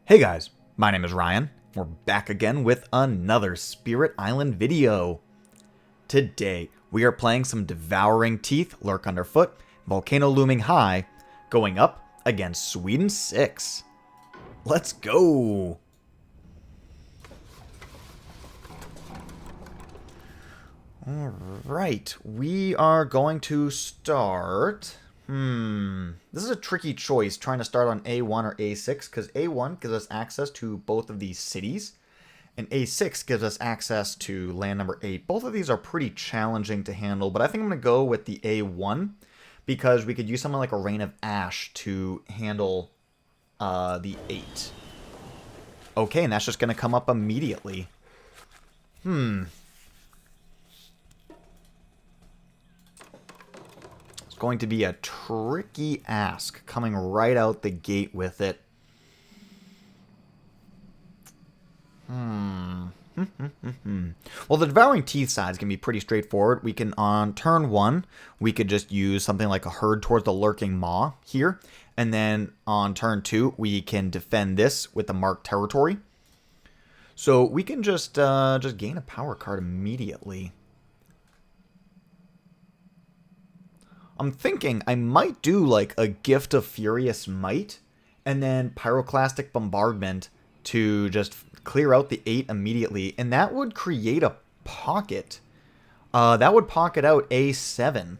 Hey guys, my name is Ryan. We're back again with another Spirit Island video. Today, we are playing some Devouring Teeth lurk underfoot, Volcano looming high, going up against Sweden 6. Let's go! Alright, we are going to start... This is a tricky choice, trying to start on A1 or A6, because A1 gives us access to both of these cities, and A6 gives us access to land number 8. Both of these are pretty challenging to handle, but I think I'm going to go with the A1, because we could use something like a Rain of Ash to handle the 8. Okay, and that's just going to come up immediately. Going to be a tricky ask coming right out the gate with it. Well, the Devouring Teeth side is going to be pretty straightforward. We can, on turn 1, we could just use something like a Herd towards the Lurking Maw here. And then on turn 2, we can defend this with the Marked Territory. So we can just gain a power card immediately. I'm thinking I might do like a Gift of Furious Might and then Pyroclastic Bombardment to just clear out the 8 immediately. And that would create a pocket. That would pocket out A7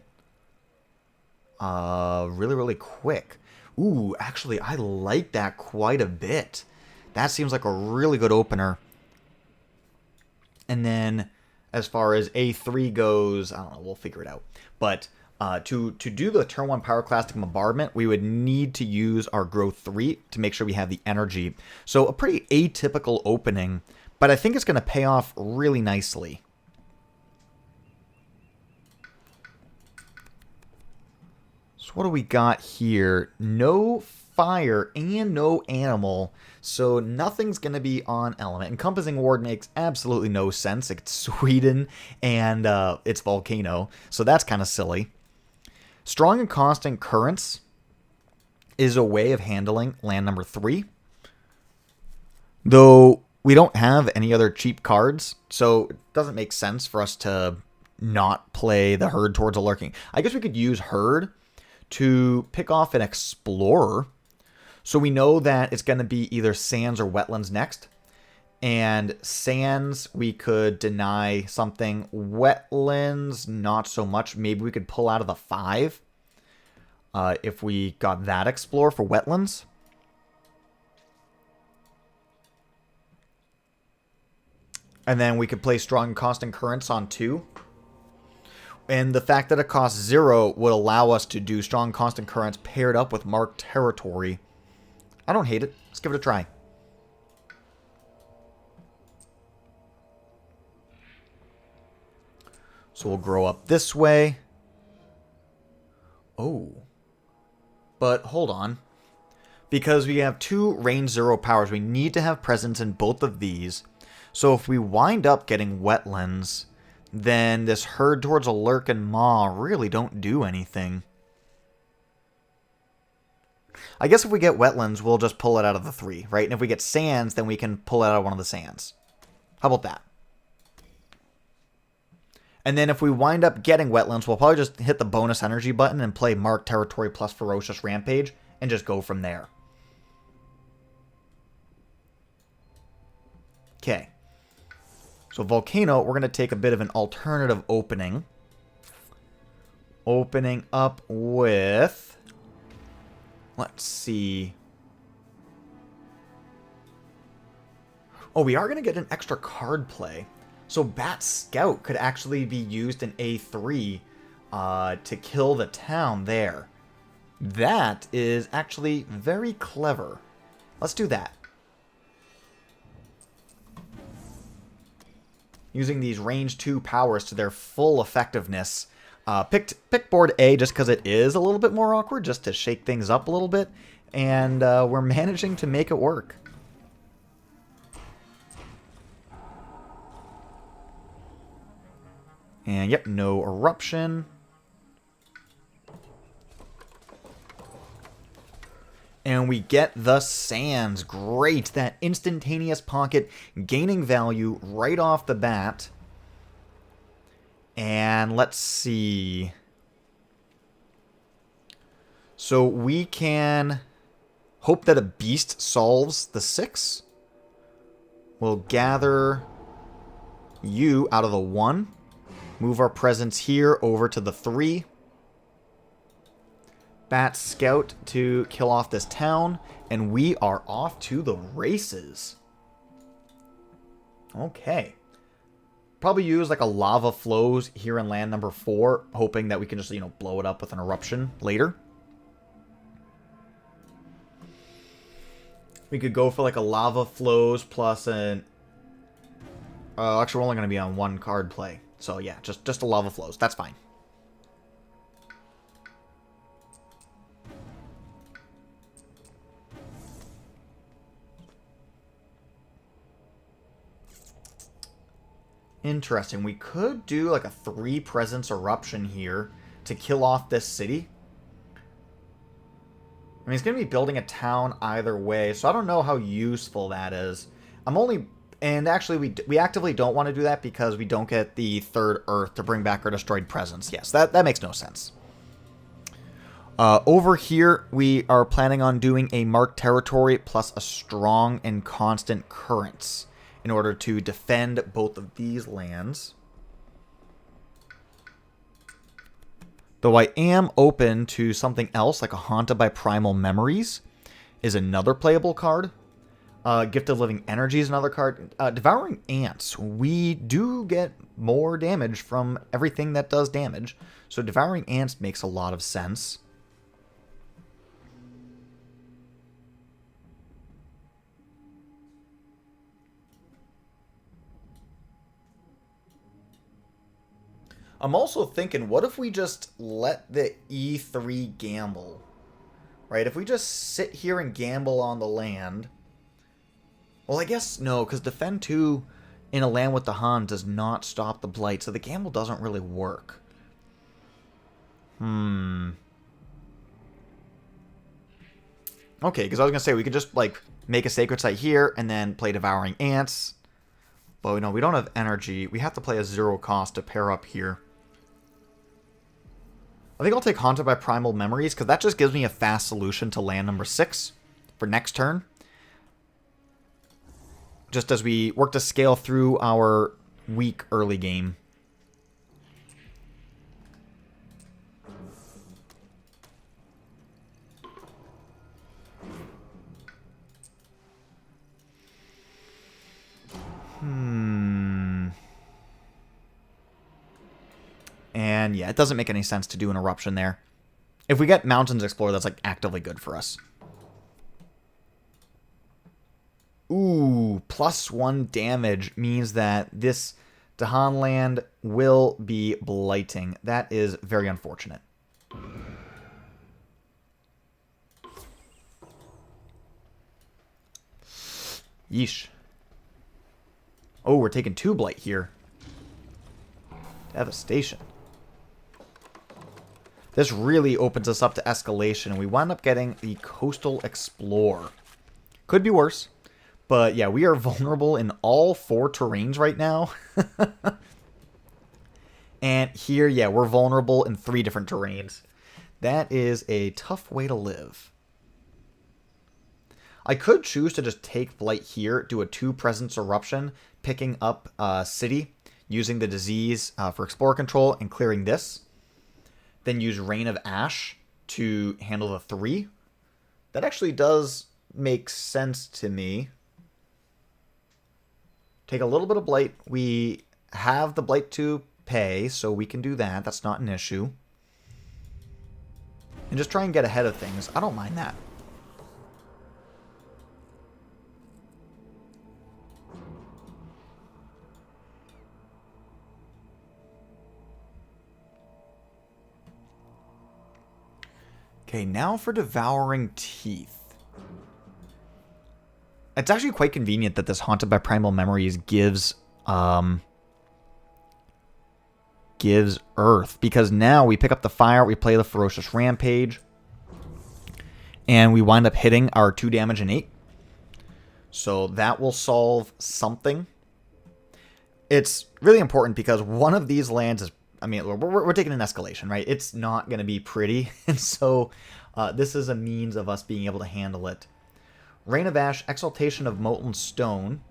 really quick. Ooh, actually, I like that quite a bit. That seems like a really good opener. And then as far as A3 goes, I don't know, we'll figure it out. But... To do the turn 1 Pyroclastic Bombardment, we would need to use our Growth 3 to make sure we have the energy. So a pretty atypical opening, but I think it's going to pay off really nicely. So what do we got here? No fire and no animal, so nothing's going to be on element. Encompassing Ward makes absolutely no sense. It's Sweden and it's Volcano, so that's kind of silly. Strong and Constant Currents is a way of handling land number 3. Though we don't have any other cheap cards, so it doesn't make sense for us to not play the Herd towards a Lurking. I guess we could use Herd to pick off an Explorer. So we know that it's going to be either Sands or Wetlands next. And Sands, we could deny something. Wetlands, not so much. Maybe we could pull out of the 5 if we got that Explorer for Wetlands. And then we could play Strong and Constant Currents on 2. And the fact that it costs 0 would allow us to do Strong Constant Currents paired up with Marked Territory. I don't hate it. Let's give it a try. So we'll grow up this way. Oh. But hold on. Because we have 2 range 0 powers, we need to have presence in both of these. So if we wind up getting Wetlands, then this Herd towards a Lurk and Maw really don't do anything. I guess if we get Wetlands, we'll just pull it out of the 3, right? And if we get Sands, then we can pull it out of one of the Sands. How about that? And then if we wind up getting Wetlands, we'll probably just hit the bonus energy button and play Marked Territory plus Ferocious Rampage and just go from there. Okay. So Volcano, we're going to take a bit of an alternative opening. Opening up with... Let's see. Oh, we are going to get an extra card play. So Bat Scout could actually be used in A3 to kill the town there. That is actually very clever. Let's do that. Using these range 2 powers to their full effectiveness. Pick board A just because it is a little bit more awkward, just to shake things up a little bit. And we're managing to make it work. And yep, no eruption. And we get the sands. Great. That instantaneous pocket gaining value right off the bat. And let's see. So we can hope that a beast solves the 6. We'll gather you out of the 1. Move our presence here over to the 3. Bat Scout to kill off this town. And we are off to the races. Okay. Probably use like a lava flows here in land number 4. Hoping that we can just, blow it up with an eruption later. We could go for like a lava flows plus an... actually, we're only going to be on 1 card play. So yeah, just a lava flows. That's fine. Interesting. We could do like a 3 presence eruption here to kill off this city. I mean, he's going to be building a town either way, so I don't know how useful that is. And actually, we actively don't want to do that because we don't get the 3rd Earth to bring back our destroyed presence. Yes, that makes no sense. Over here, we are planning on doing a marked territory plus a strong and constant currents in order to defend both of these lands. Though I am open to something else, like a Haunted by Primal Memories is another playable card. Gift of Living Energy is another card. Devouring Ants. We do get more damage from everything that does damage. So Devouring Ants makes a lot of sense. I'm also thinking, what if we just let the E3 gamble? Right? If we just sit here and gamble on the land... Well, I guess no, because Defend 2 in a land with the Han does not stop the Blight, so the gamble doesn't really work. Okay, because I was going to say, we could just, like, make a Sacred Site here, and then play Devouring Ants. But no, we don't have energy. We have to play a 0 cost to pair up here. I think I'll take Haunted by Primal Memories, because that just gives me a fast solution to land number 6 for next turn. Just as we work to scale through our weak early game. And yeah, it doesn't make any sense to do an eruption there. If we get Mountains Explorer, that's like actively good for us. Ooh, +1 damage means that this Dahan land will be blighting. That is very unfortunate. Yeesh. Oh, we're taking 2 blight here. Devastation. This really opens us up to Escalation, and we wind up getting the Coastal Explorer. Could be worse. But yeah, we are vulnerable in all 4 terrains right now. And here, yeah, we're vulnerable in 3 different terrains. That is a tough way to live. I could choose to just take Blight here, do a 2 presence eruption, picking up City, using the disease for Explorer control, and clearing this. Then use Rain of Ash to handle the 3. That actually does make sense to me. Take a little bit of Blight. We have the Blight to pay, so we can do that. That's not an issue. And just try and get ahead of things. I don't mind that. Okay, now for Devouring Teeth. It's actually quite convenient that this Haunted by Primal Memories gives Earth, because now we pick up the fire, we play the Ferocious Rampage, and we wind up hitting our 2 damage and 8. So that will solve something. It's really important because one of these lands is, I mean, we're taking an escalation, right? It's not going to be pretty. And so this is a means of us being able to handle it. Rain of Ash, Exaltation of Molten Stone.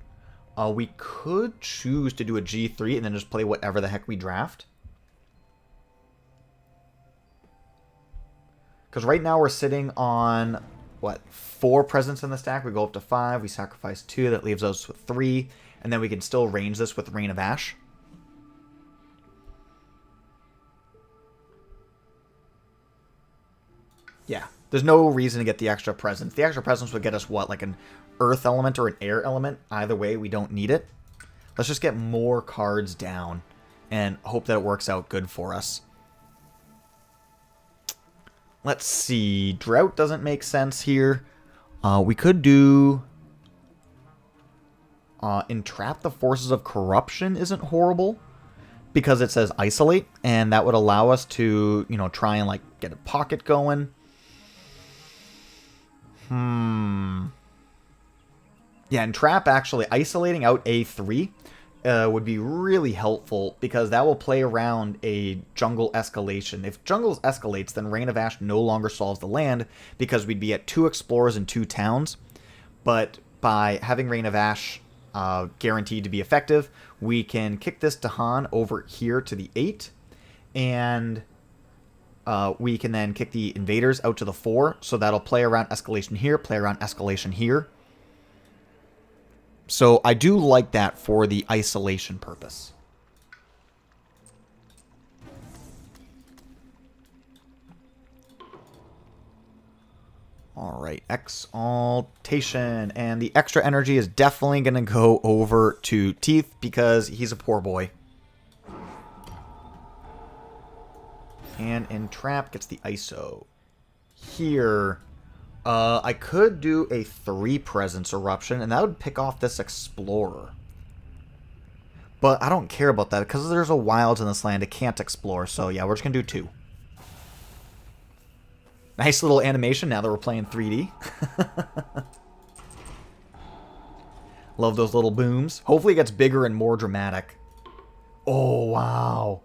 We could choose to do a G3 and then just play whatever the heck we draft. Because right now we're sitting on, what, 4 presents in the stack. We go up to 5. We sacrifice 2. That leaves us with 3. And then we can still range this with Rain of Ash. Yeah, there's no reason to get the extra presents. The extra presents would get us, what, like an earth element or an air element? Either way, we don't need it. Let's just get more cards down and hope that it works out good for us. Let's see. Drought doesn't make sense here. We could do... Entrap the Forces of Corruption isn't horrible because it says Isolate, and that would allow us to, you know, try and, like, get a pocket going. Yeah, Entrap actually isolating out A3 would be really helpful because that will play around a jungle escalation. If jungle escalates, then Rain of Ash no longer solves the land because we'd be at 2 explorers and 2 towns. But by having Rain of Ash guaranteed to be effective, we can kick this Dahan over here to the 8, and we can then kick the invaders out to the 4, so that'll play around escalation here, play around escalation here. So I do like that for the isolation purpose. Alright, Exaltation. And the extra energy is definitely going to go over to Teeth because he's a poor boy. And Entrap gets the ISO. Here, I could do a 3 presence eruption, and that would pick off this Explorer. But I don't care about that because there's a wilds in this land. It can't explore, so yeah, we're just going to do 2. Nice little animation now that we're playing 3D. Love those little booms. Hopefully it gets bigger and more dramatic. Oh, wow.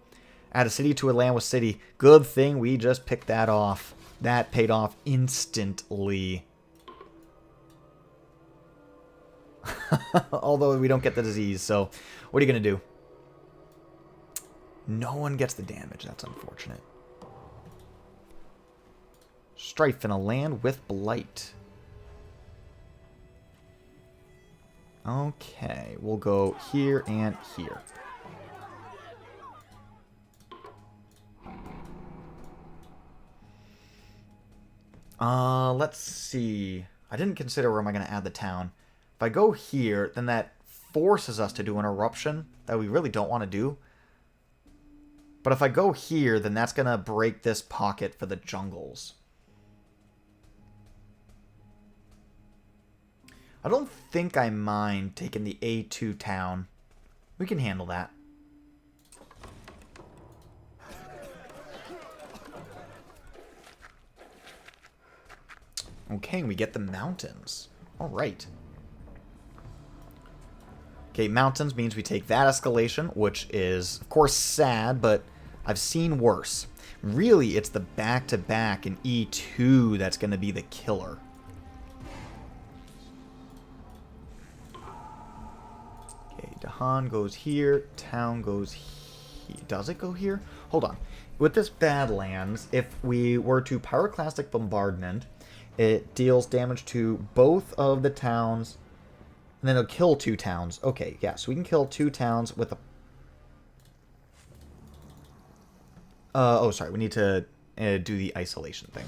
Add a city to a land with city. Good thing we just picked that off. That paid off instantly. Although we don't get the disease, so what are you going to do? No one gets the damage. That's unfortunate. Strife in a land with blight. Okay, we'll go here and here. Let's see. I didn't consider where am I going to add the town. If I go here, then that forces us to do an eruption that we really don't want to do. But if I go here, then that's going to break this pocket for the jungles. I don't think I mind taking the A2 town. We can handle that. Okay, we get the mountains. Alright. Okay, mountains means we take that escalation, which is, of course, sad, but I've seen worse. Really, it's the back-to-back in E2 that's going to be the killer. Okay, Dahan goes here, town goes here. Does it go here? Hold on. With this Badlands, if we were to Pyroclastic Bombardment, it deals damage to both of the towns, and then it'll kill 2 towns. Okay, yeah, so we can kill 2 towns with a... oh, sorry, we need to do the isolation thing.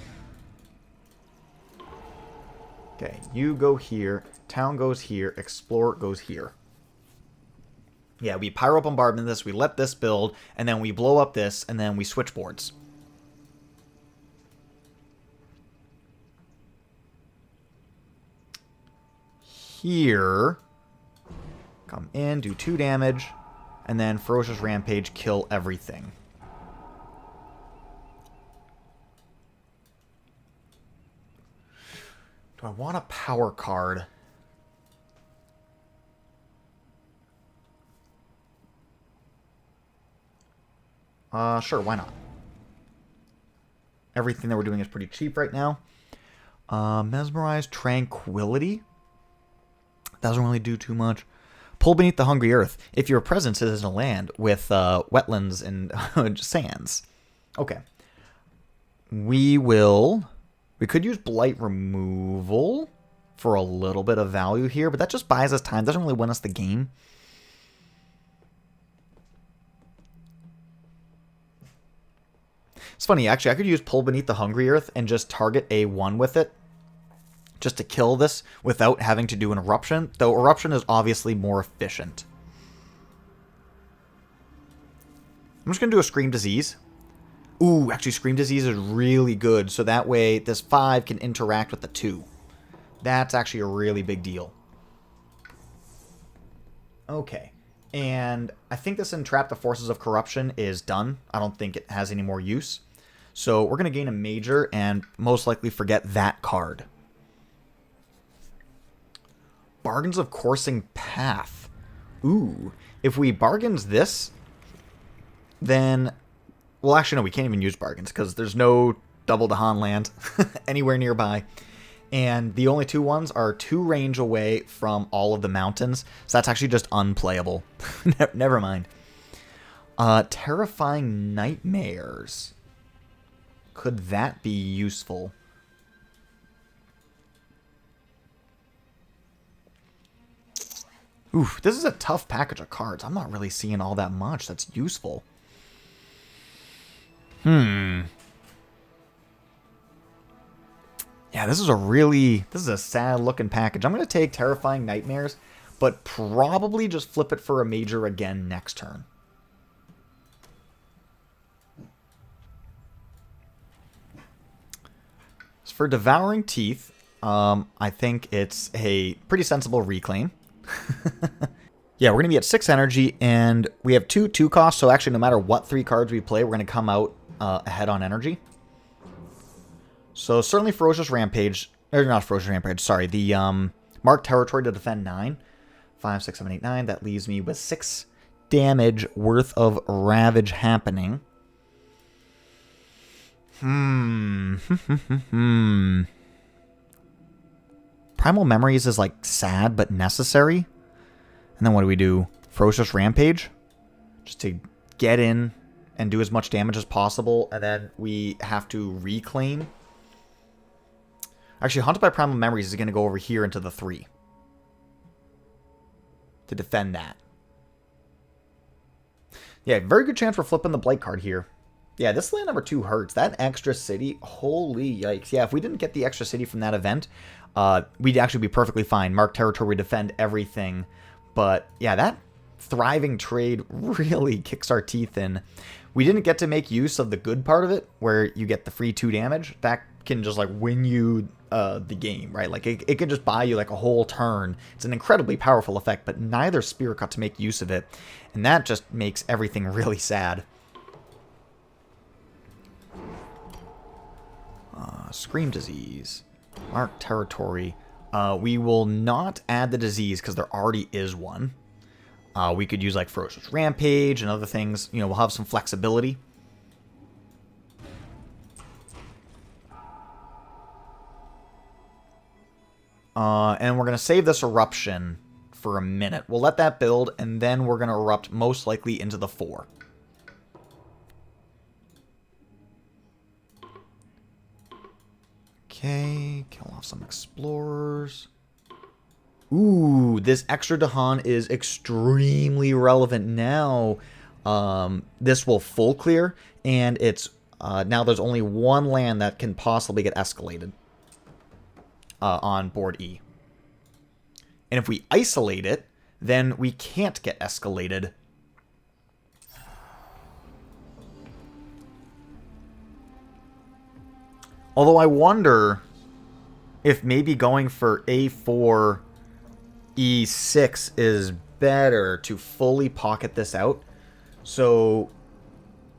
Okay, you go here, town goes here, explorer goes here. Yeah, we Pyro Bombardment this, we let this build, and then we blow up this, and then we switch boards. Here, come in, do 2 damage, and then Ferocious Rampage, kill everything. Do I want a power card? Sure, why not? Everything that we're doing is pretty cheap right now. Mesmerize, Tranquility. Doesn't really do too much. Pull Beneath the Hungry Earth. If your presence is in a land with wetlands and sands. Okay. We could use Blight Removal for a little bit of value here, but that just buys us time. Doesn't really win us the game. It's funny, actually, I could use Pull Beneath the Hungry Earth and just target a 1 with it, just to kill this without having to do an Eruption, though Eruption is obviously more efficient. I'm just going to do a Scream Disease. Ooh, actually, Scream Disease is really good, so that way this 5 can interact with the 2. That's actually a really big deal. Okay. And I think this Entrap the Forces of Corruption is done. I don't think it has any more use. So we're going to gain a major and most likely forget that card. Bargains of Coursing Path. Ooh. If we bargains this, then... Well, actually, no, we can't even use bargains because there's no double Dahan land anywhere nearby. And the only 2 ones are 2 range away from all of the mountains. So that's actually just unplayable. Never mind. Terrifying Nightmares. Could that be useful? Oof, this is a tough package of cards. I'm not really seeing all that much that's useful. Yeah, this is a sad looking package. I'm going to take Terrifying Nightmares, but probably just flip it for a major again next turn. As for Devouring Teeth, I think it's a pretty sensible reclaim. Yeah, we're going to be at 6 energy, and we have 2 costs, so actually no matter what 3 cards we play, we're going to come out ahead on energy. So certainly Ferocious Rampage, or not Ferocious Rampage, sorry, the Marked Territory to defend 9. 5, 6, 7, 8, 9. That leaves me with 6 damage worth of Ravage happening. Primal Memories is like sad but necessary. And then what do? Ferocious Rampage? Just to get in and do as much damage as possible, and then we have to reclaim. Actually, Haunted by Primal Memories is going to go over here into the 3 to defend that. Yeah, very good chance for flipping the Blight card here. Yeah, this land number 2 hurts. That extra city, holy yikes. Yeah, if we didn't get the extra city from that event, we'd actually be perfectly fine. Mark territory, defend everything. But yeah, that thriving trade really kicks our teeth in. We didn't get to make use of the good part of it, where you get the free 2 damage. That can just like win you the game, right? Like it can just buy you like a whole turn. It's an incredibly powerful effect, but neither Spirit got to make use of it. And that just makes everything really sad. Scream Disease. Mark Territory. We will not add the disease because there already is one. We could use like Ferocious Rampage and other things. You know, we'll have some flexibility. And we're going to save this Eruption for a minute. We'll let that build, and then we're going to erupt most likely into the 4. Okay, kill off some Explorers. Ooh, this extra Dahan is extremely relevant now. This will full clear, and it's now there's only 1 land that can possibly get escalated on board E. And if we isolate it, then we can't get escalated. Although I wonder if maybe going for A4 E6 is better to fully pocket this out. So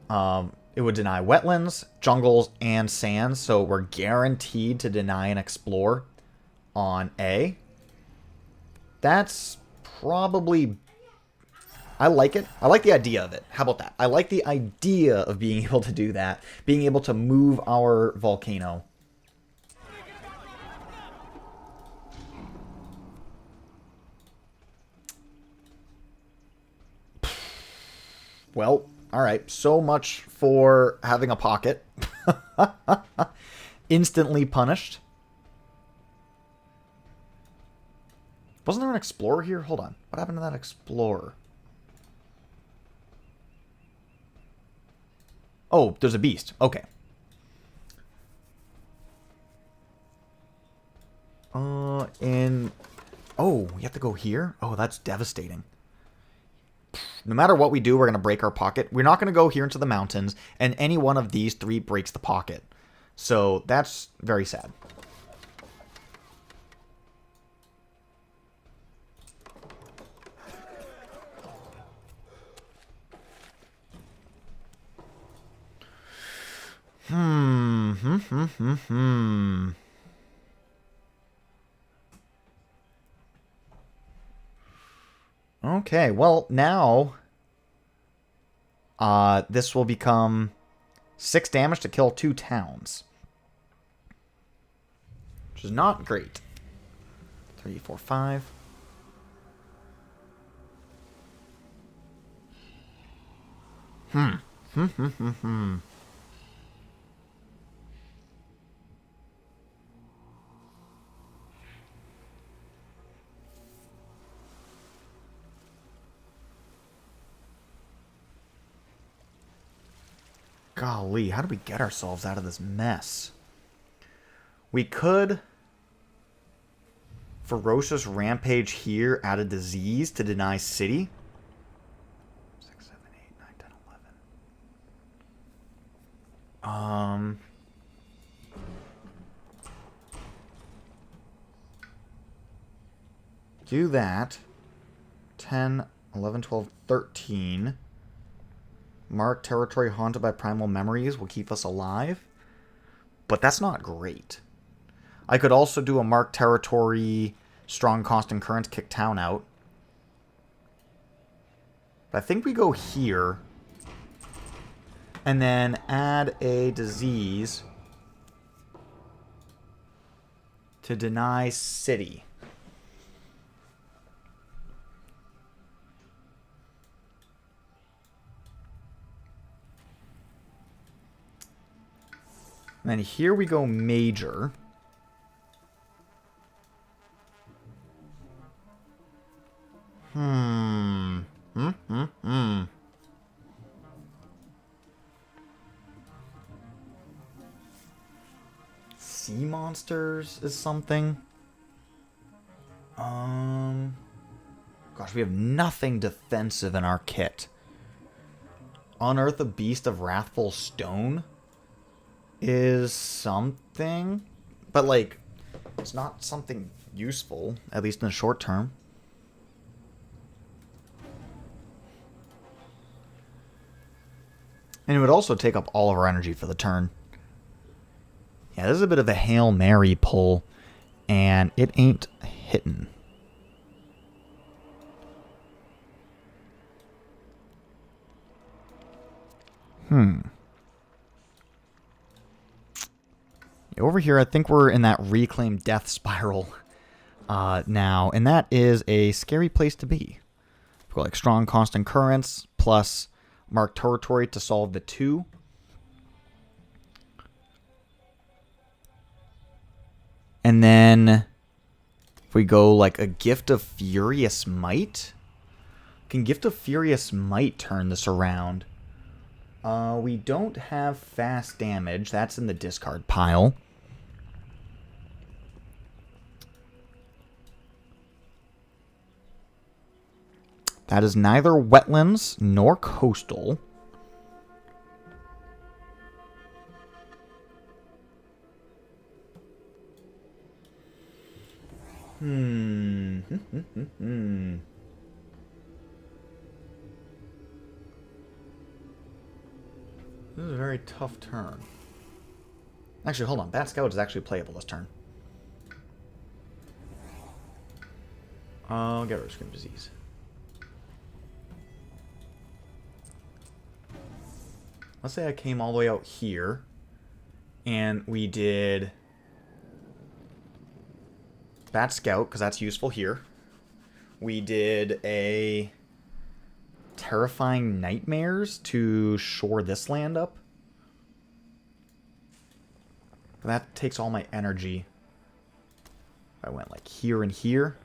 it would deny wetlands, jungles, and sands. So we're guaranteed to deny and explore on A. That's probably... I like it. I like the idea of it. How about that? I like the idea of being able to do that. Being able to move our volcano. Well, alright. So much for having a pocket. Instantly punished. Wasn't there an explorer here? Hold on. What happened to that explorer? Oh, there's a beast. Okay. Oh, we have to go here? Oh, that's devastating. No matter what we do, we're going to break our pocket. We're not going to go here into the mountains, and any one of these three breaks the pocket. So that's very sad. Okay, well, now this will become 6 damage to kill 2 towns. Which is not great. 3, 4, 5. Golly, how do we get ourselves out of this mess? We could ferocious rampage here, add a disease to deny city. 6, 7, 8, 9, 10, 11. Do that. 10, 11, 12, 13. Mark territory haunted by primal memories will keep us alive. But that's not great. I could also do a mark territory, strong constant currents, kick town out. But I think we go here. And then add a disease to deny city. And then here we go major. Sea monsters is something. Gosh, we have nothing defensive in our kit. Unearth a beast of wrathful stone is something, but like it's not something useful, at least in the short term. And it would also take up all of our energy for the turn. Yeah, this is a bit of a Hail Mary pull, and it ain't hitting. Over here, I think we're in that reclaim death spiral now, and that is a scary place to be. We've got like strong constant currents plus mark territory to solve the 2. And then if we go like a Gift of Furious Might, can Gift of Furious Might turn this around? We don't have fast damage. That's in the discard pile. That is neither wetlands nor coastal. This is a very tough turn. Actually, hold on. Bat Scout is actually playable this turn. I'll get rid of Scream Disease. Let's say I came all the way out here, and we did Bat Scout, because that's useful here. We did a Terrifying Nightmares to shore this land up. That takes all my energy. I went like here and here.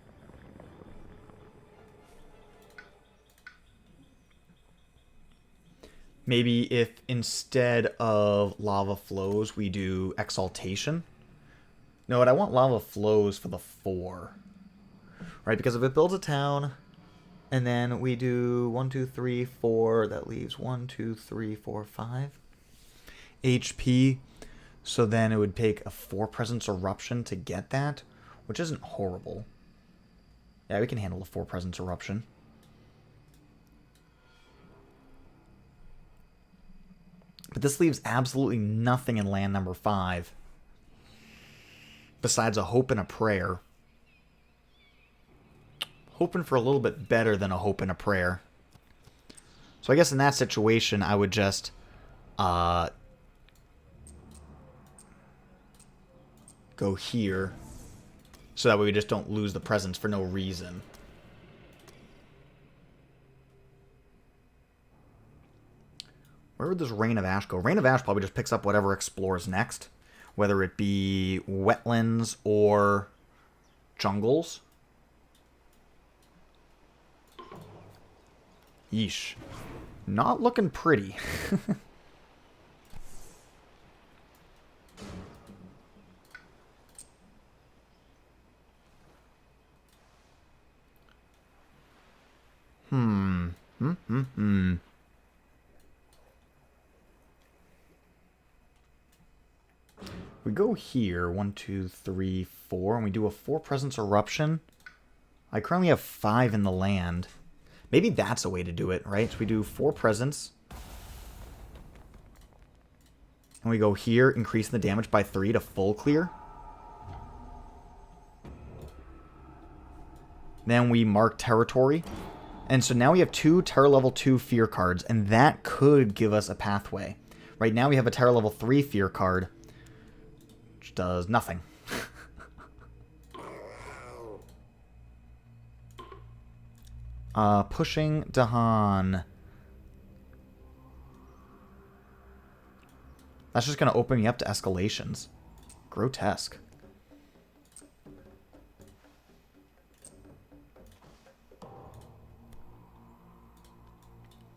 Maybe if instead of Lava Flows, we do Exaltation. No, I want Lava Flows for the 4. Right, because if it builds a town, and then we do 1, 2, 3, 4, that leaves 1, 2, 3, 4, 5 HP. So then it would take a 4 Presence Eruption to get that, which isn't horrible. Yeah, we can handle a 4 Presence Eruption. But this leaves absolutely nothing in land number 5. Besides a Hope and a Prayer. Hoping for a little bit better than a Hope and a Prayer. So I guess in that situation, I would just go here. So that way we just don't lose the presence for no reason. Where would this Rain of Ash go? Rain of Ash probably just picks up whatever explores next. Whether it be wetlands or jungles. Yeesh. Not looking pretty. We go here, 1, 2, 3, 4, and we do a 4 Presence Eruption. I currently have 5 in the land. Maybe that's a way to do it, right? So we do 4 Presence. And we go here, increasing the damage by 3 to full clear. Then we mark territory. And so now we have 2 Terror Level 2 Fear cards, and that could give us a pathway. Right now we have a Terror Level 3 Fear card, which does nothing. Pushing Dahan. That's just going to open me up to escalations. Grotesque.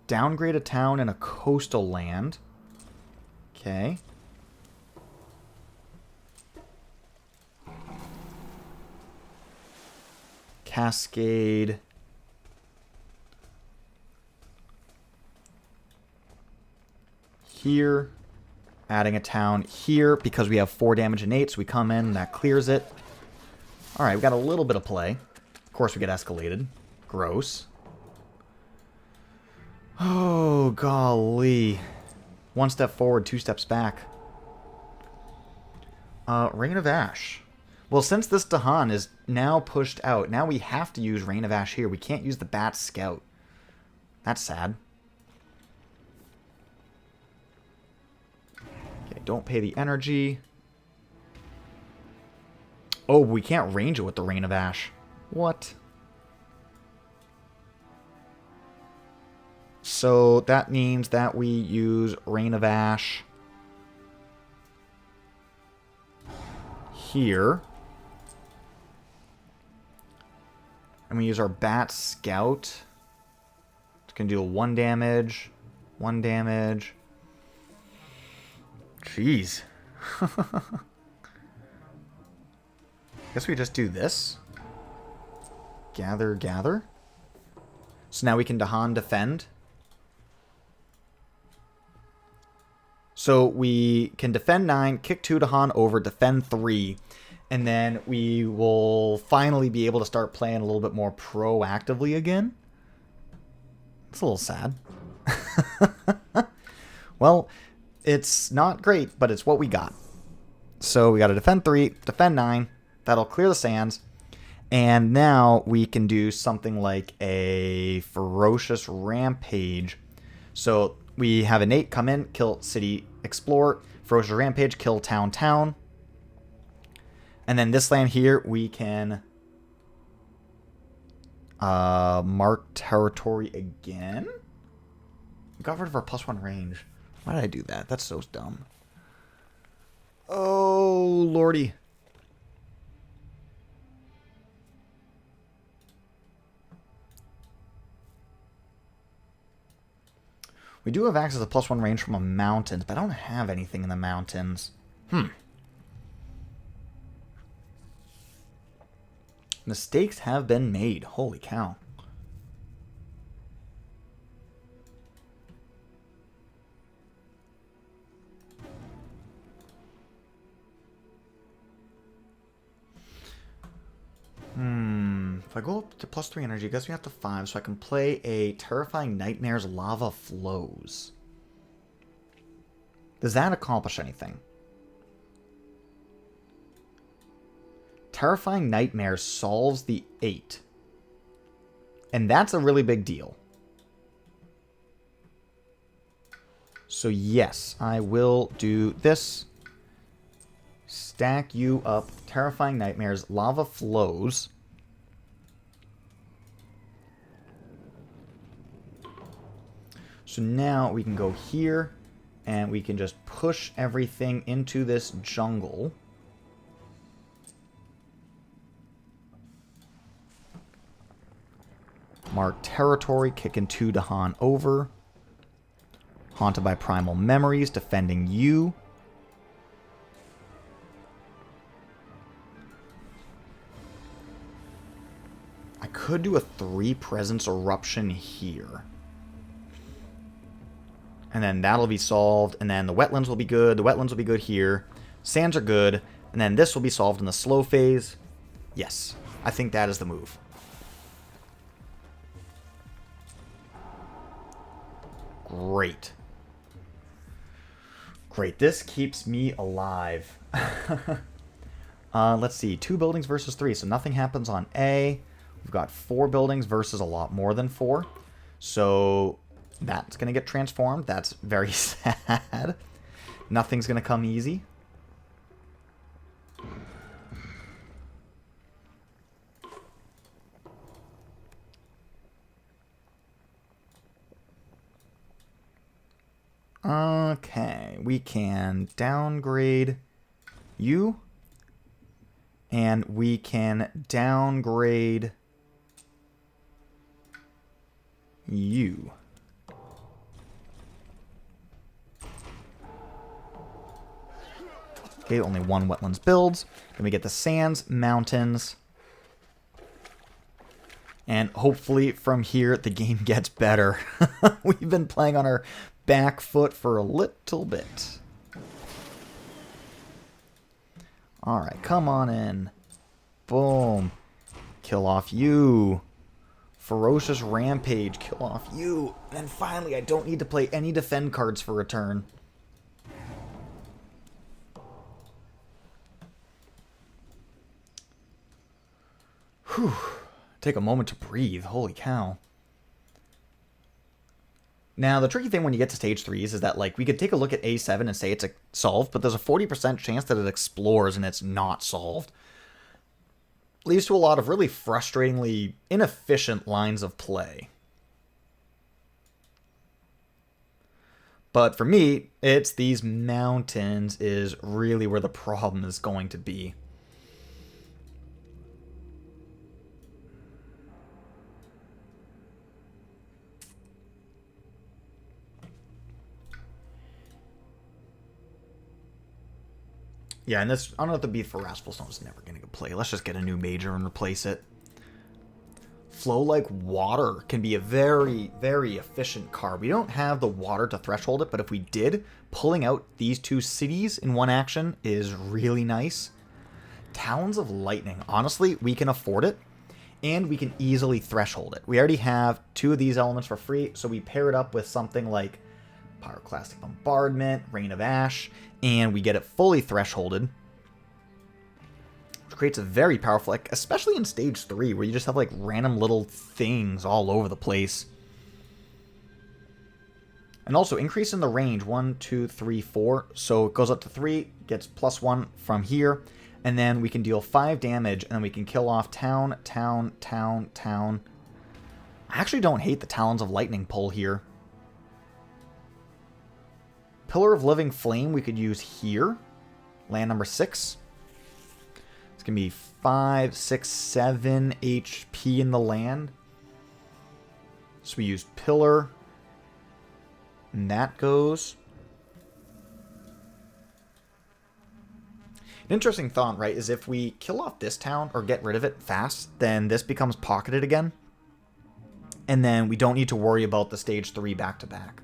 Downgrade a town in a coastal land. Okay. Cascade. Here. Adding a town here because we have 4 damage innate, so we come in, that clears it. Alright, we got a little bit of play. Of course we get escalated. Gross. Oh, golly. 1 step forward, 2 steps back. Rain of Ash. Well, since this Dahan is now pushed out, now we have to use Rain of Ash here. We can't use the Bat Scout. That's sad. Okay, don't pay the energy. Oh, we can't range it with the Rain of Ash. What? So that means that we use Rain of Ash here. And we use our Bat Scout. It's going to do a 1 damage. 1 damage. Jeez. Guess we just do this. Gather, gather. So now we can Dahan defend. So we can defend 9, kick 2 Dahan over, defend 3. And then we will finally be able to start playing a little bit more proactively again. It's a little sad. Well, it's not great, but it's what we got. So we got to defend 3, defend 9. That'll clear the sands. And now we can do something like a ferocious rampage. So we have innate come in, kill city, explore, ferocious rampage, kill town, town. And then this land here, we can mark territory again. We got rid of our +1 range. Why did I do that? That's so dumb. Oh, lordy. We do have access to +1 range from a mountains, but I don't have anything in the mountains. Mistakes have been made. Holy cow. If I go up to +3 energy, I guess we have to 5, so I can play a Terrifying Nightmares Lava Flows. Does that accomplish anything? Terrifying Nightmares solves the 8. And that's a really big deal. So yes, I will do this. Stack you up. Terrifying Nightmares, Lava Flows. So now we can go here, and we can just push everything into this jungle. Mark territory, kicking 2 Dahan over. Haunted by Primal Memories, defending you. I could do a 3 presence eruption here. And then that'll be solved. And then the wetlands will be good. The wetlands will be good here. Sands are good. And then this will be solved in the slow phase. Yes. I think that is the move. Great. Great. This keeps me alive. Let's see. 2 buildings versus 3. So nothing happens on A. We've got 4 buildings versus a lot more than 4. So that's going to get transformed. That's very sad. Nothing's going to come easy. Okay, we can downgrade you. And we can downgrade you. Okay, only 1 wetlands builds. Then we get the sands, mountains. And hopefully from here the game gets better. We've been playing on our back foot for a little bit. Alright, come on in. Boom. Kill off you. Ferocious Rampage. Kill off you. And then finally, I don't need to play any defend cards for a turn. Whew. Take a moment to breathe. Holy cow. Now, the tricky thing when you get to stage 3s is that, like, we could take a look at A7 and say it's solved, but there's a 40% chance that it explores and it's not solved. Leads to a lot of really frustratingly inefficient lines of play. But for me, it's these mountains is really where the problem is going to be. Yeah, and this, I don't know if the beef for Wrathful Stone is never going to play. Let's just get a new major and replace it. Flow like water can be a very, very efficient card. We don't have the water to threshold it, but if we did, pulling out these 2 cities in one action is really nice. Talons of Lightning. Honestly, we can afford it, and we can easily threshold it. We already have 2 of these elements for free, so we pair it up with something like Pyroclastic Bombardment, Rain of Ash, and we get it fully thresholded. creates a very powerful, like, especially in stage 3, where you just have, like, random little things all over the place. And also, increase in the range, 1, 2, 3, 4. So it goes up to 3, gets +1 from here. And then we can deal 5 damage, and then we can kill off town, town, town, town. I actually don't hate the Talons of Lightning pull here. Pillar of Living Flame we could use here. Land number 6. It's going to be 5, 6, 7 HP in the land. So we use Pillar. And that goes. An interesting thought, right, is if we kill off this town or get rid of it fast, then this becomes pocketed again. And then we don't need to worry about the stage 3 back-to-back.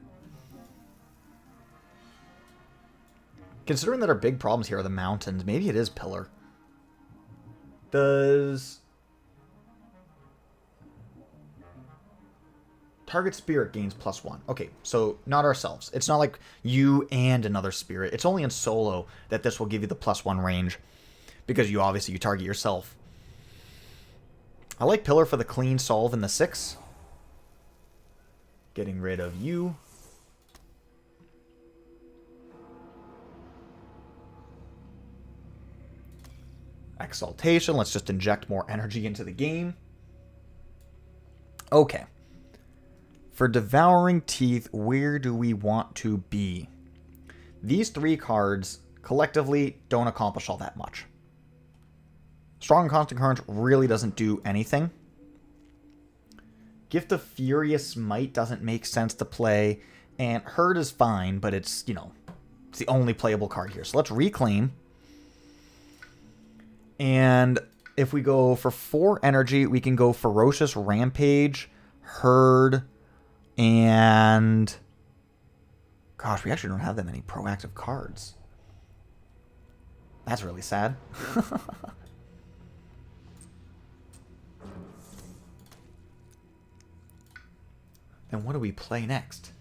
Considering that our big problems here are the mountains, maybe it is Pillar. Does target spirit gains +1. Okay, so not ourselves. It's not like you and another spirit. It's only in solo that this will give you the +1 range. Because you target yourself. I like Pillar for the clean solve in the 6. Getting rid of you. Exaltation. Let's just inject more energy into the game. Okay. For Devouring Teeth, where do we want to be? These 3 cards collectively don't accomplish all that much. Strong and Constant Current really doesn't do anything. Gift of Furious Might doesn't make sense to play. And Herd is fine, but it's, you know, it's the only playable card here. So let's reclaim. And if we go for 4 energy, we can go Ferocious Rampage, Herd, and gosh, we actually don't have that many proactive cards. That's really sad. Then what do we play next?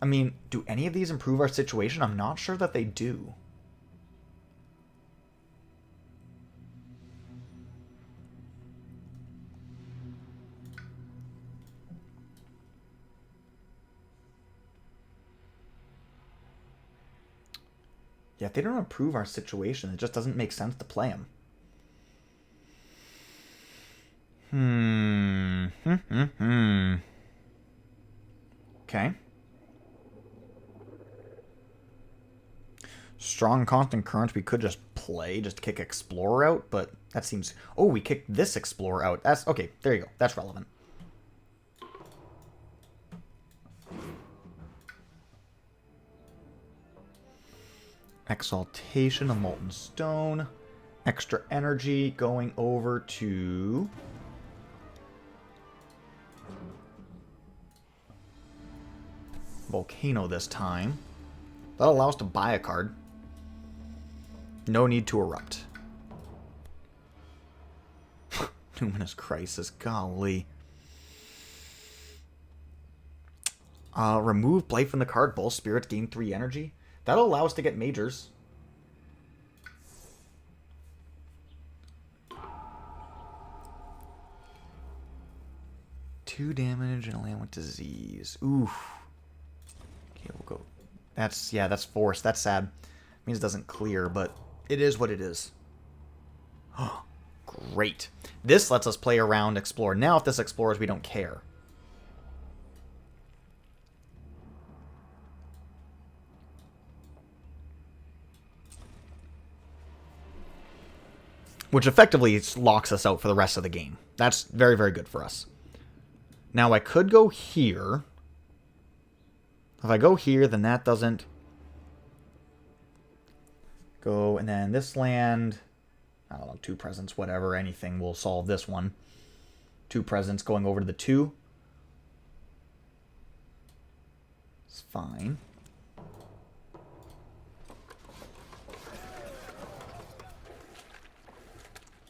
I mean, do any of these improve our situation? I'm not sure that they do. Yeah, if they don't improve our situation, it just doesn't make sense to play them. Okay. Strong Constant Current we could just play, just kick Explorer out, but that seems... Oh, we kicked this Explorer out. That's... Okay, there you go. That's relevant. Exaltation of Molten Stone. Extra energy going over to... Volcano this time. That'll allow us to buy a card. No need to erupt. Numinous Crisis, golly. Remove Blight from the card. Both spirits gain 3 energy. That'll allow us to get majors. Two damage and a land with disease. Oof. Okay, we'll go. That's, yeah, that's force. That's sad. Means it doesn't clear, but it is what it is. Oh, great. This lets us play around, explore. Now if this explores, we don't care. Which effectively locks us out for the rest of the game. That's very, very good for us. Now I could go here. If I go here, then that doesn't go. And then this land, I don't know, 2 presents, whatever, anything will solve this one. 2 presents going over to the 2. It's fine.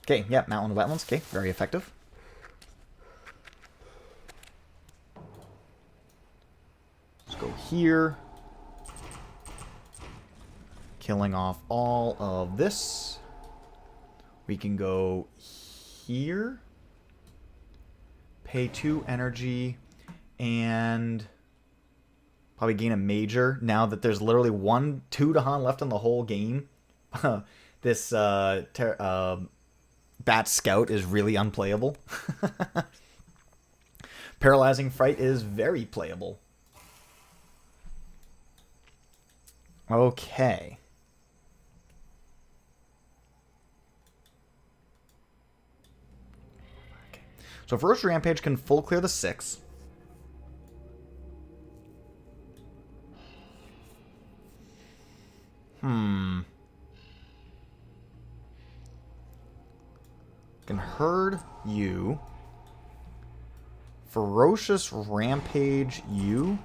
Okay, yeah, Mountain Wetlands. Okay, very effective. Let's go here. Killing off all of this. We can go here, pay 2 energy, and probably gain a major. Now that there's literally 2 Dahan left in the whole game, this Bat Scout is really unplayable. Paralyzing Fright is very playable. Okay. So Ferocious Rampage can full clear the 6. Can herd you. Ferocious Rampage you.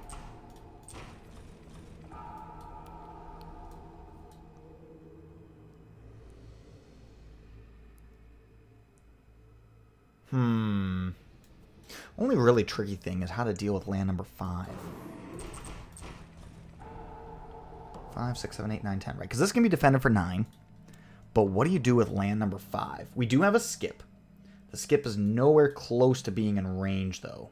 Only really tricky thing is how to deal with land number 5. 5, 6, 7, 8, 9, 10, right? Because this can be defended for 9. But what do you do with land number 5? We do have a skip. The skip is nowhere close to being in range, though.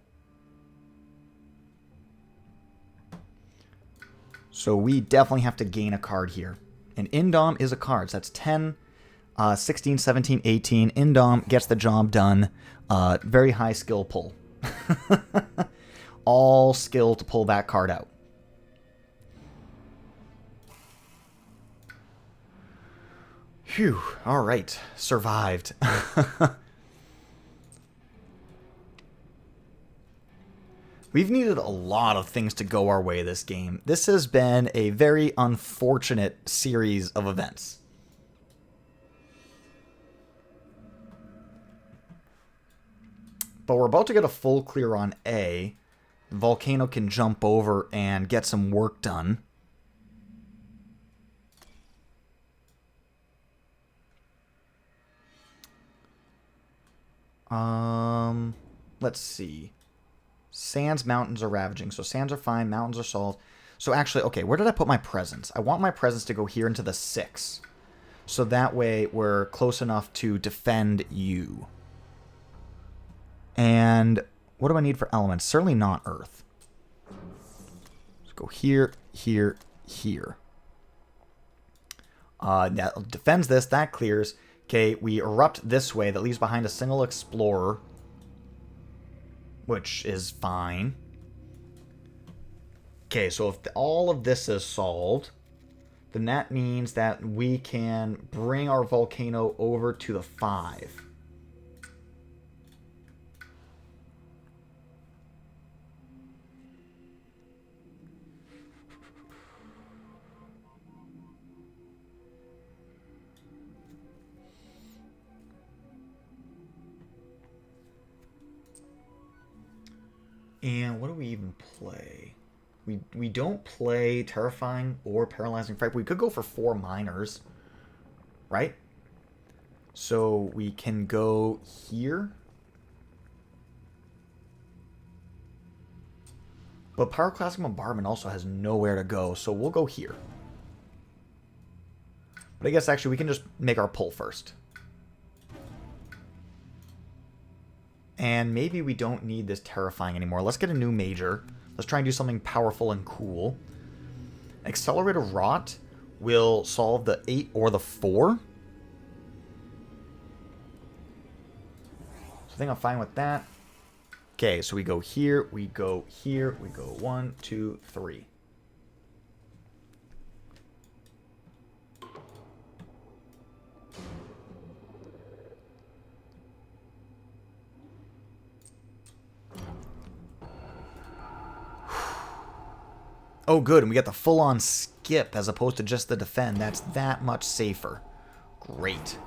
So we definitely have to gain a card here. And Indom is a card. So that's 10, 16, 17, 18. Indom gets the job done. Very high skill pull. All skill to pull that card out. Phew. All right. Survived. We've needed a lot of things to go our way this game. This has been a very unfortunate series of events. But we're about to get a full clear on A. Volcano can jump over and get some work done. Let's see. Sands, mountains are ravaging. So sands are fine, mountains are solved. So actually, okay, where did I put my presence? I want my presence to go here into the 6. So that way we're close enough to defend you. And what do I need for elements? Certainly not earth. Let's go here, here, here. That defends this. That clears. Okay, we erupt this way. That leaves behind a single explorer, which is fine. Okay, so if all of this is solved, then that means that we can bring our volcano over to the 5. And what do we even play? We don't play Terrifying or Paralyzing Fright. We could go for 4 minors, right? So we can go here. But Pyroclastic Bombardment also has nowhere to go, so we'll go here. But I guess actually we can just make our pull first. And maybe we don't need this Terrifying anymore. Let's get a new major. Let's try and do something powerful and cool. Accelerated Rot will solve the 8 or the 4. So I think I'm fine with that. Okay, so we go here, we go here, we go 1, 2, 3. Oh, good, and we got the full-on skip as opposed to just the defend. That's that much safer. Great.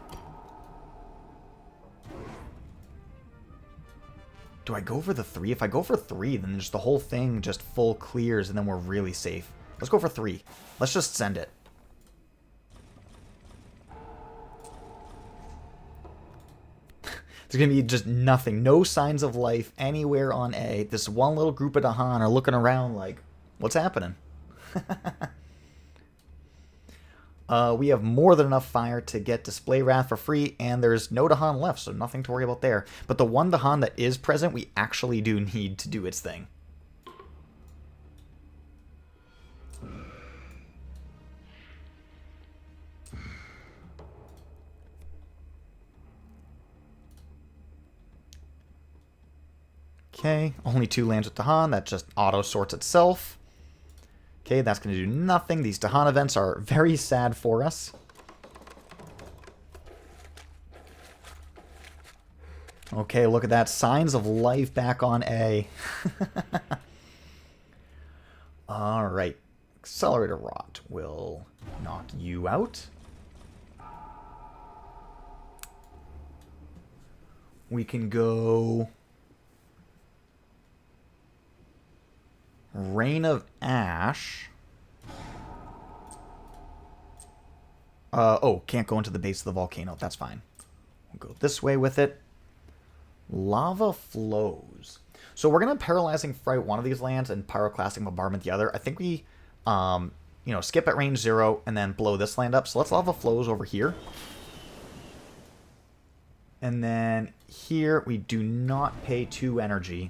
Do I go for the 3? If I go for 3, then just the whole thing just full clears, and then we're really safe. Let's go for 3. Let's just send it. There's going to be just nothing. No signs of life anywhere on A. This one little group of Dahan are looking around like, what's happening? We have more than enough fire to get Display Wrath for free, and there's no Dahan left, so nothing to worry about there. But the one Dahan that is present, we actually do need to do its thing. Okay, only 2 lands with Dahan. That just auto-sorts itself. Okay, that's going to do nothing. These Dahan events are very sad for us. Okay, look at that. Signs of life back on A. Alright. Accelerator Rot will knock you out. We can go... Rain of Ash. Oh, can't go into the base of the volcano. That's fine. We'll go this way with it. Lava Flows. So we're going to Paralyzing Fright one of these lands and Pyroclastic Bombardment the other. I think we, skip at range 0 and then blow this land up. So let's Lava Flows over here. And then here we do not pay 2 energy.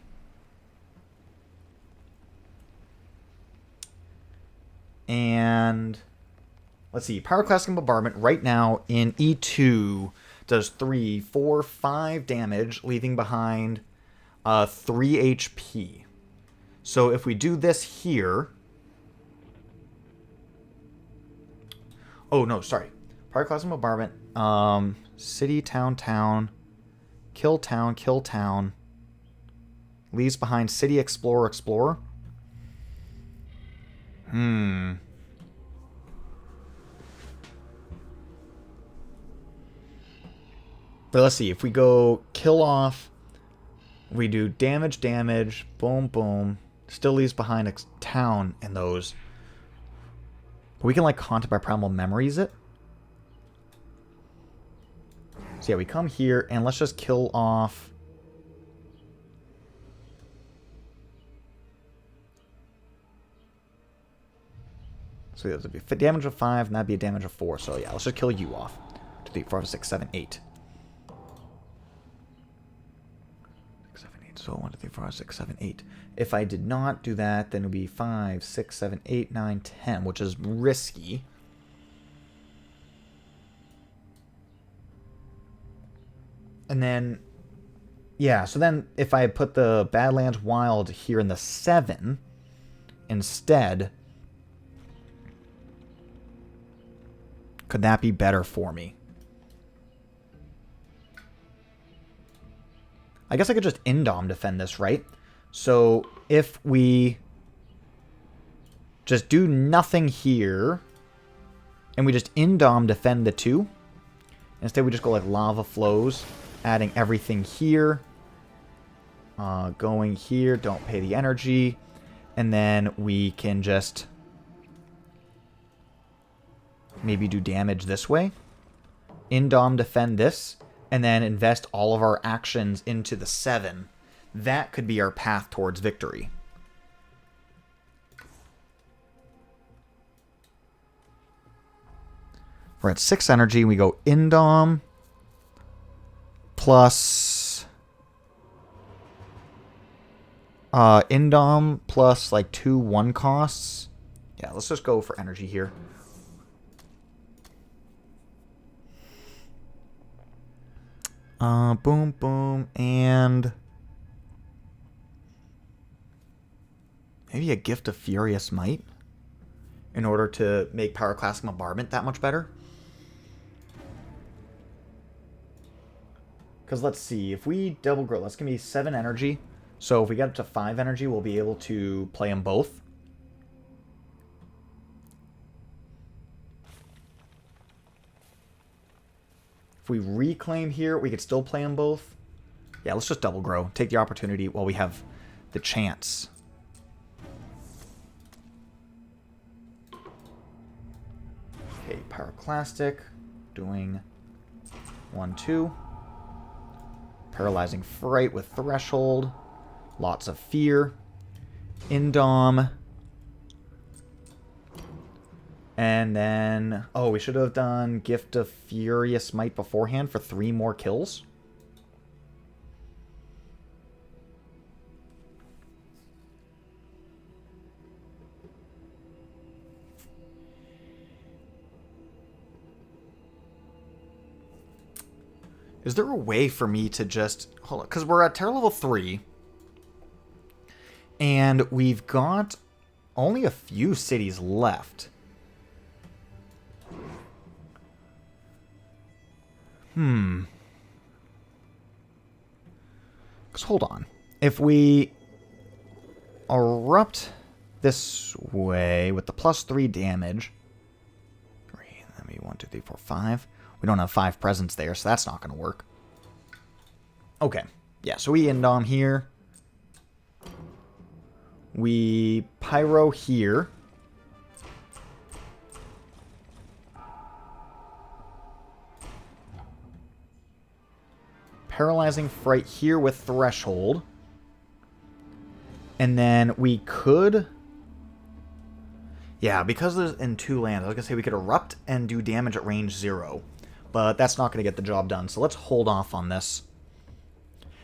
And let's see, Pyroclastic Bombardment right now in E2 does 3, 4, 5 damage, leaving behind 3 HP. So if we do this here... Oh, no, sorry. Pyroclastic Bombardment, city, town, town, kill town, kill town, leaves behind city, explorer, explorer. But let's see, if we go kill off, we do damage, damage, boom, boom, still leaves behind a town in those. But we can like Haunted by Primal Memories it. So yeah, we come here and let's just kill off. So that would be a damage of 5, and that'd be a damage of 4. So yeah, let's just kill you off. 2, 3, 4, 5, 6, 7, 8. 6, 7, 8. So 1, 2, 3, 4, 5, 6, 7, 8. If I did not do that, then it would be 5, 6, 7, 8, 9, 10, which is risky. And then, yeah, so then if I put the Badlands Wild here in the 7 instead... Could that be better for me? I guess I could just Indom defend this, right? So if we just do nothing here, and we just Indom defend the 2, instead we just go like Lava Flows, adding everything here, going here, don't pay the energy, and then we can just... maybe do damage this way. Indom defend this. And then invest all of our actions into the 7. That could be our path towards victory. We're at 6 energy. We go Indom. Plus... Indom plus like 2 1 costs. Yeah, let's just go for energy here. Boom, boom, and maybe a Gift of Furious Might in order to make Pyroclastic Bombardment that much better. Because let's see, if we double grow, that's going to be 7 energy. So if we get up to 5 energy, we'll be able to play them both. If we reclaim here, we could still play them both. Yeah, let's just double grow. Take the opportunity while we have the chance. Okay, Pyroclastic. Doing 1, 2. Paralyzing Fright with Threshold. Lots of fear. Indom. And then, oh, we should have done Gift of Furious Might beforehand for 3 more kills. Is there a way for me to just... Hold on, because we're at terror level 3. And we've got only a few cities left. Because hold on. If we erupt this way with the +3 damage... 3, that'd be 1, 2, 3, 4, 5. We don't have 5 presents there, so that's not going to work. Okay. Yeah, so we end on here. We pyro here. Paralyzing Fright here with Threshold. And then we could... Yeah, because there's in 2 lands, I was going to say we could Erupt and do damage at range 0. But that's not going to get the job done, so let's hold off on this.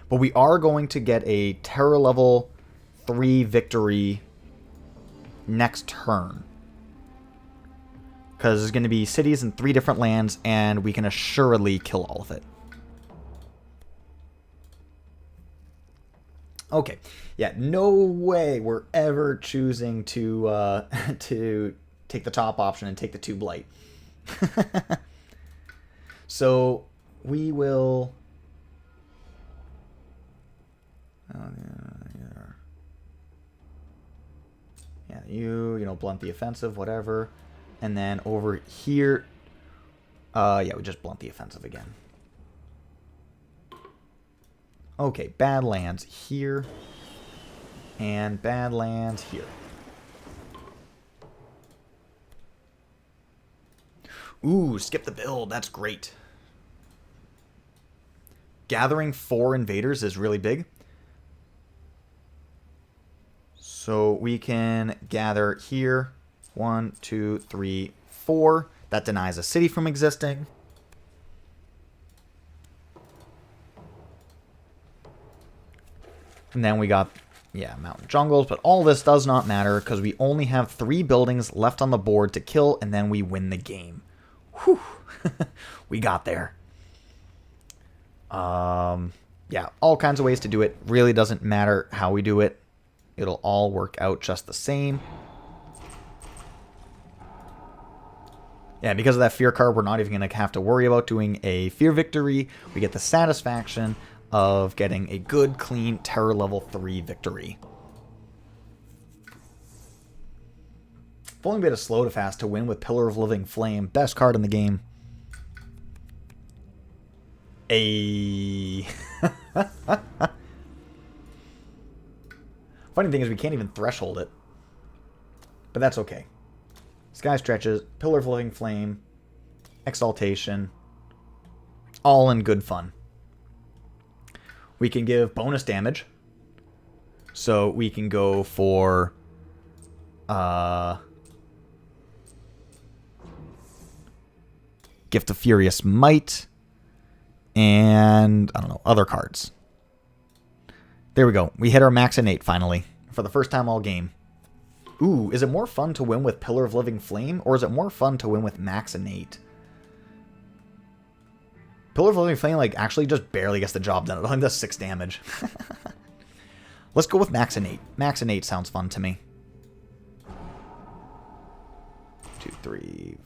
But we are going to get a Terror level 3 victory next turn. Because there's going to be cities in 3 different lands, and we can assuredly kill all of it. Okay, yeah, no way we're ever choosing to to take the top option and take the 2 blight. So we will. Yeah, you know, blunt the offensive, whatever, and then over here, yeah, we just blunt the offensive again. Okay, Badlands here. And Badlands here. Ooh, skip the build. That's great. Gathering 4 invaders is really big. So we can gather here. 1, 2, 3, 4. That denies a city from existing. And then we got, yeah, mountain jungles, but all this does not matter because we only have 3 buildings left on the board to kill, and then we win the game. Whew. We got there. Yeah, all kinds of ways to do it. Really doesn't matter how we do it. It'll all work out just the same. Yeah, because of that fear card, we're not even going to have to worry about doing a fear victory. We get the satisfaction of getting a good, clean terror level 3 victory. If only we had a slow to fast to win with Pillar of Living Flame. Best card in the game. Funny thing is we can't even threshold it. But that's okay. Sky Stretches, Pillar of Living Flame, Exaltation. All in good fun. We can give bonus damage. So we can go for Gift of Furious Might and I don't know, other cards. There we go. We hit our max innate finally for the first time all game. Ooh, is it more fun to win with Pillar of Living Flame or is it more fun to win with max innate? Pillar of Living Flame, like, actually just barely gets the job done. It only does 6 damage. Let's go with Max Innate. Max Innate sounds fun to me. 2, 3.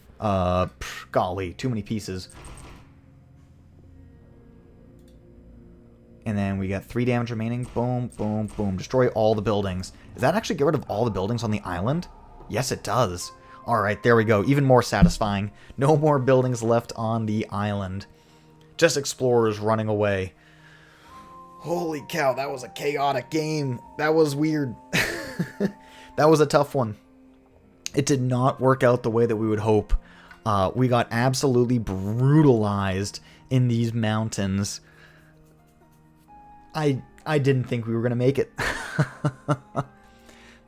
Golly, too many pieces. And then we got 3 damage remaining. Boom, boom, boom. Destroy all the buildings. Does that actually get rid of all the buildings on the island? Yes, it does. Alright, there we go. Even more satisfying. No more buildings left on the island. Just explorers running away. Holy cow, that was a chaotic game. That was weird. That was a tough one. It did not work out the way that we would hope. We got absolutely brutalized in these mountains. I didn't think we were going to make it.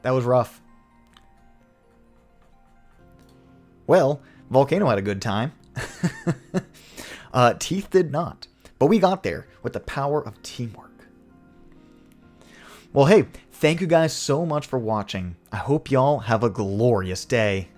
That was rough. Well, Volcano had a good time. Teeth did not. But we got there with the power of teamwork. Well, hey, thank you guys so much for watching. I hope y'all have a glorious day.